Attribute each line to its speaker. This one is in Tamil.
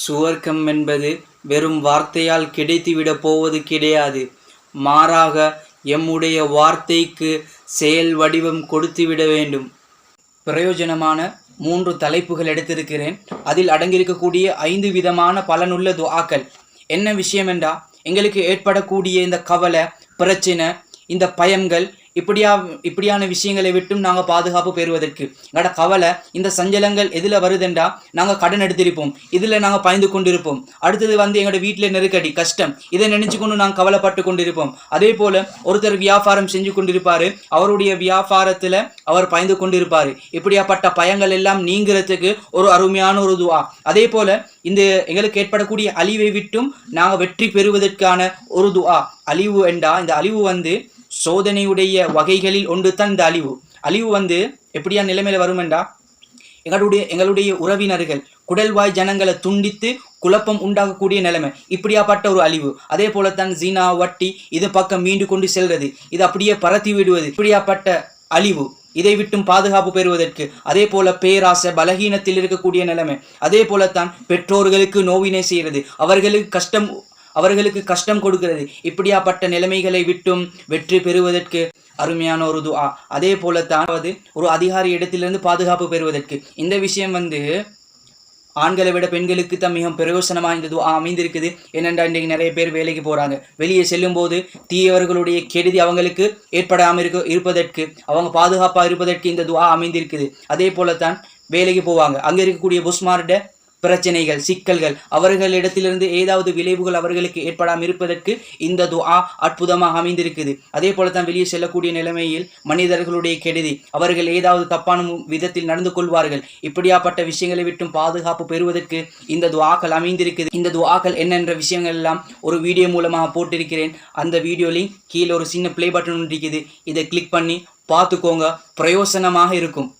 Speaker 1: சுவர்க்கம் என்பது வெறும் வார்த்தையால் கிடைத்துவிடப் போவது கிடையாது. மாறாக எம்முடைய வார்த்தைக்கு செயல் வடிவம் கொடுத்துவிட வேண்டும். பிரயோஜனமான 3 தலைப்புகள் எடுத்திருக்கிறேன். அதில் அடங்கியிருக்கக்கூடிய 5 விதமான பலனுள்ள துஆக்கள். என்ன விஷயம் என்றா, எங்களுக்கு ஏற்படக்கூடிய இந்த கவலை, பிரச்சனை, இந்த பயங்கள் இப்படியான விஷயங்களை விட்டும் நாங்கள் பாதுகாப்பு பெறுவதற்கு, எங்களோட கவலை, இந்த சஞ்சலங்கள் எதில் வருதுண்டா, நாங்கள் கடன் எடுத்திருப்போம், இதில் நாங்கள் பயந்து கொண்டிருப்போம். அடுத்தது எங்களோட வீட்டில் நெருக்கடி, கஷ்டம், இதை நினைச்சு கொண்டு நாங்கள் கவலைப்பட்டு கொண்டிருப்போம். அதே போல ஒருத்தர் வியாபாரம் செஞ்சு கொண்டிருப்பாரு, அவருடைய வியாபாரத்தில் அவர் பயந்து கொண்டிருப்பார். இப்படியாப்பட்ட பயங்கள் எல்லாம் நீங்கிறதுக்கு ஒரு அருமையான ஒரு துஆ. அதே போல இந்த எங்களுக்கு ஏற்படக்கூடிய அழிவை விட்டும் நாங்கள் வெற்றி பெறுவதற்கான ஒரு துஆ. அழிவு என்றா, இந்த அழிவு சோதனையுடைய வகைகளில் ஒன்று தான் இந்த அழிவு. அழிவு எப்படியா நிலைமையில வரும் என்றா, எங்களுடைய உறவினர்கள் குடல்வாய் ஜனங்களை துண்டித்து குழப்பம் உண்டாகக்கூடிய நிலைமை, இப்படியாப்பட்ட ஒரு அழிவு. அதே போலத்தான் ஜீனா, வட்டி, இது பக்கம் மீண்டு கொண்டு செல்றது, இது அப்படியே பரத்தி விடுவது, இப்படியாப்பட்ட அழிவு. இதை விட்டும் பாதுகாப்பு பெறுவதற்கு, அதே போல பேராசை, பலகீனத்தில் இருக்கக்கூடிய நிலைமை, அதே போலத்தான் பெற்றோர்களுக்கு நோவினை செய்கிறது, அவர்களுக்கு கஷ்டம் கொடுக்கிறது, இப்படியாப்பட்ட நிலைமைகளை விட்டும் வெற்றி பெறுவதற்கு அருமையான ஒரு துஆ. அதே போலத்தான் ஒரு அதிகாரி இடத்திலிருந்து பாதுகாப்பு பெறுவதற்கு. இந்த விஷயம் ஆண்களை விட பெண்களுக்கு தான் மிகவும் பிரயோசனமாக இந்த துஆ அமைந்திருக்குது. ஏனென்றால் இன்றைக்கு நிறைய பேர் வேலைக்கு போகிறாங்க. வெளியே செல்லும் போது தீயவர்களுடைய கெடுதி அவங்களுக்கு ஏற்படாமல் இருப்பதற்கு, அவங்க பாதுகாப்பாக இருப்பதற்கு இந்த துஆ அமைந்திருக்குது. அதே போலத்தான் வேலைக்கு போவாங்க, அங்கே இருக்கக்கூடிய புஸ்மார்ட பிரச்சனைகள், சிக்கல்கள், அவர்களிடத்திலிருந்து ஏதாவது விளைவுகள் அவர்களுக்கு ஏற்படாமல் இருப்பதற்கு இந்த துஆ அற்புதமாக அமைந்திருக்குது. அதே போலத்தான் வெளியே செல்லக்கூடிய நிலைமையில் மனிதர்களுடைய கெடுதி, அவர்கள் ஏதாவது தப்பான விதத்தில் நடந்து கொள்வார்கள், இப்படியாப்பட்ட விஷயங்களை விட்டும் பாதுகாப்பு பெறுவதற்கு இந்த துஆக்கள் அமைந்திருக்குது. இந்த துஆக்கள் என்னென்ற விஷயங்கள் எல்லாம் ஒரு வீடியோ மூலமாக போட்டிருக்கிறேன். அந்த வீடியோ லிங்க் கீழே ஒரு சின்ன ப்ளே பட்டன் இருக்குது, இதை கிளிக் பண்ணி பார்த்துக்கோங்க, பிரயோசனமாக இருக்கும்.